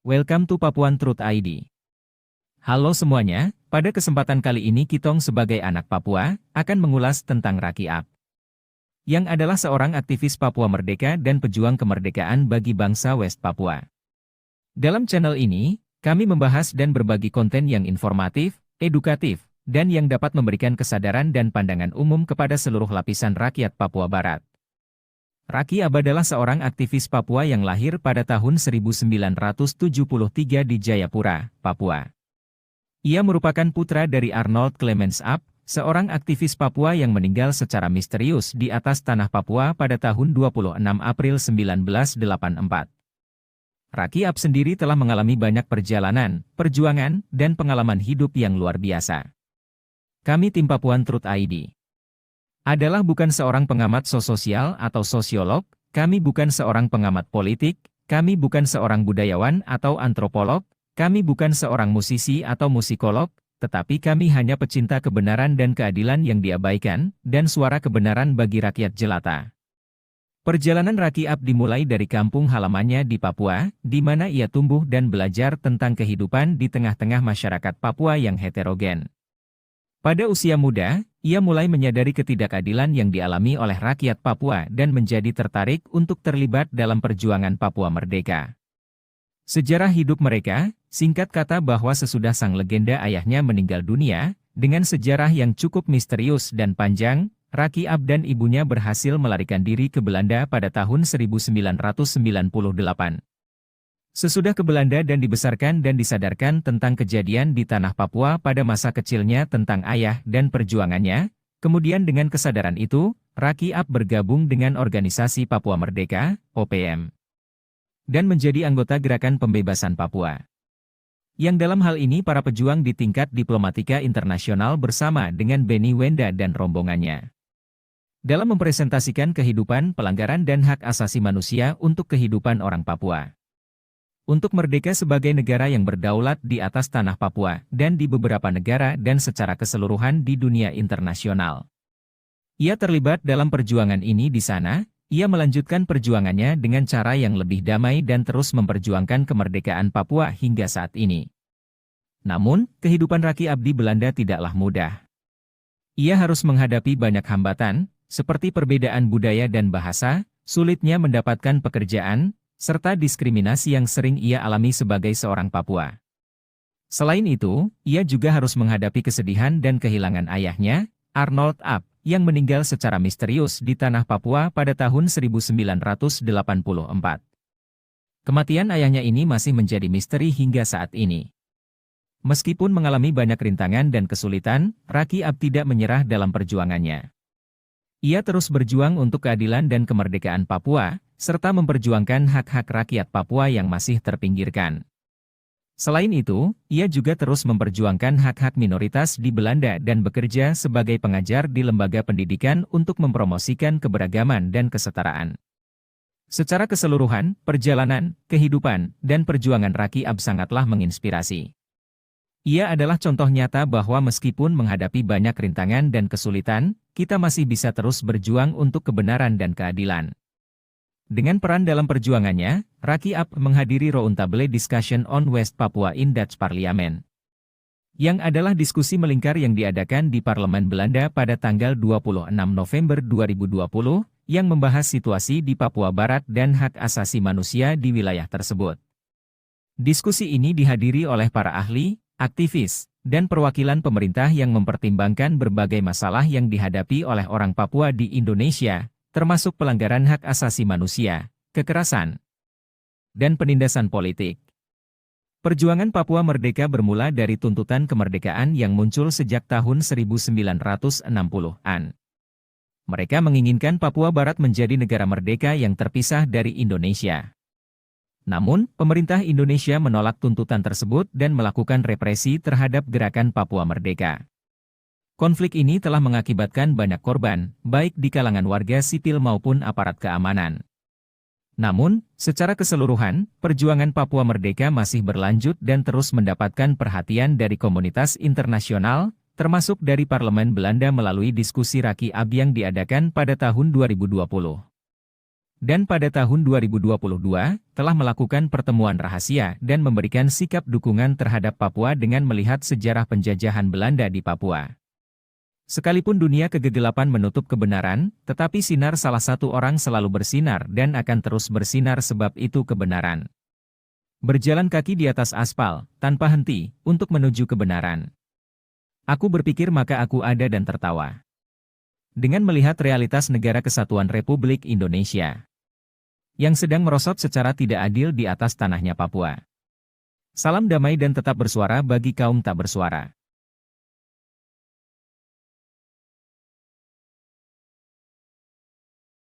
Welcome to Papuan Truth ID. Halo semuanya, pada kesempatan kali ini Kitong sebagai anak Papua, akan mengulas tentang Raki Aph, yang adalah seorang aktivis Papua Merdeka dan pejuang kemerdekaan bagi bangsa West Papua. Dalam channel ini, kami membahas dan berbagi konten yang informatif, edukatif, dan yang dapat memberikan kesadaran dan pandangan umum kepada seluruh lapisan rakyat Papua Barat. Raki Aph adalah seorang aktivis Papua yang lahir pada tahun 1973 di Jayapura, Papua. Ia merupakan putra dari Arnold Clemens Aph, seorang aktivis Papua yang meninggal secara misterius di atas tanah Papua pada tahun 26 April 1984. Raki Aph sendiri telah mengalami banyak perjalanan, perjuangan, dan pengalaman hidup yang luar biasa. Kami tim Papuan Truth ID adalah bukan seorang pengamat sosial atau sosiolog, kami bukan seorang pengamat politik, kami bukan seorang budayawan atau antropolog, kami bukan seorang musisi atau musikolog, tetapi kami hanya pecinta kebenaran dan keadilan yang diabaikan, dan suara kebenaran bagi rakyat jelata. Perjalanan Raki Aph dimulai dari kampung halamannya di Papua, di mana ia tumbuh dan belajar tentang kehidupan di tengah-tengah masyarakat Papua yang heterogen. Pada usia muda, ia mulai menyadari ketidakadilan yang dialami oleh rakyat Papua dan menjadi tertarik untuk terlibat dalam perjuangan Papua Merdeka. Sejarah hidup mereka, singkat kata bahwa sesudah sang legenda ayahnya meninggal dunia, dengan sejarah yang cukup misterius dan panjang, Raki Aph dan ibunya berhasil melarikan diri ke Belanda pada tahun 1998. Sesudah ke Belanda dan dibesarkan dan disadarkan tentang kejadian di tanah Papua pada masa kecilnya tentang ayah dan perjuangannya, kemudian dengan kesadaran itu, Raki Aph bergabung dengan organisasi Papua Merdeka, OPM, dan menjadi anggota Gerakan Pembebasan Papua. Yang dalam hal ini para pejuang di tingkat diplomatika internasional bersama dengan Benny Wenda dan rombongannya. Dalam mempresentasikan kehidupan, pelanggaran dan hak asasi manusia untuk kehidupan orang Papua. Untuk merdeka sebagai negara yang berdaulat di atas tanah Papua dan di beberapa negara dan secara keseluruhan di dunia internasional. Ia terlibat dalam perjuangan ini di sana, ia melanjutkan perjuangannya dengan cara yang lebih damai dan terus memperjuangkan kemerdekaan Papua hingga saat ini. Namun, kehidupan Raki Aph di Belanda tidaklah mudah. Ia harus menghadapi banyak hambatan, seperti perbedaan budaya dan bahasa, sulitnya mendapatkan pekerjaan, serta diskriminasi yang sering ia alami sebagai seorang Papua. Selain itu, ia juga harus menghadapi kesedihan dan kehilangan ayahnya, Arnold Aph, yang meninggal secara misterius di tanah Papua pada tahun 1984. Kematian ayahnya ini masih menjadi misteri hingga saat ini. Meskipun mengalami banyak rintangan dan kesulitan, Raki Aph tidak menyerah dalam perjuangannya. Ia terus berjuang untuk keadilan dan kemerdekaan Papua, serta memperjuangkan hak-hak rakyat Papua yang masih terpinggirkan. Selain itu, ia juga terus memperjuangkan hak-hak minoritas di Belanda dan bekerja sebagai pengajar di lembaga pendidikan untuk mempromosikan keberagaman dan kesetaraan. Secara keseluruhan, perjalanan, kehidupan, dan perjuangan Raki Aph sangatlah menginspirasi. Ia adalah contoh nyata bahwa meskipun menghadapi banyak rintangan dan kesulitan, kita masih bisa terus berjuang untuk kebenaran dan keadilan. Dengan peran dalam perjuangannya, Raki Aph menghadiri Roundtable Discussion on West Papua in Dutch Parliament, yang adalah diskusi melingkar yang diadakan di Parlemen Belanda pada tanggal 26 November 2020, yang membahas situasi di Papua Barat dan hak asasi manusia di wilayah tersebut. Diskusi ini dihadiri oleh para ahli, aktivis, dan perwakilan pemerintah yang mempertimbangkan berbagai masalah yang dihadapi oleh orang Papua di Indonesia, termasuk pelanggaran hak asasi manusia, kekerasan, dan penindasan politik. Perjuangan Papua Merdeka bermula dari tuntutan kemerdekaan yang muncul sejak tahun 1960-an. Mereka menginginkan Papua Barat menjadi negara merdeka yang terpisah dari Indonesia. Namun, pemerintah Indonesia menolak tuntutan tersebut dan melakukan represi terhadap gerakan Papua Merdeka. Konflik ini telah mengakibatkan banyak korban, baik di kalangan warga sipil maupun aparat keamanan. Namun, secara keseluruhan, perjuangan Papua Merdeka masih berlanjut dan terus mendapatkan perhatian dari komunitas internasional, termasuk dari Parlemen Belanda melalui diskusi Raki Aph yang diadakan pada tahun 2020. Dan pada tahun 2022, telah melakukan pertemuan rahasia dan memberikan sikap dukungan terhadap Papua dengan melihat sejarah penjajahan Belanda di Papua. Sekalipun dunia kegelapan menutup kebenaran, tetapi sinar salah satu orang selalu bersinar dan akan terus bersinar sebab itu kebenaran. Berjalan kaki di atas aspal, tanpa henti, untuk menuju kebenaran. Aku berpikir maka aku ada dan tertawa. Dengan melihat realitas negara kesatuan Republik Indonesia yang sedang merosot secara tidak adil di atas tanahnya Papua. Salam damai dan tetap bersuara bagi kaum tak bersuara.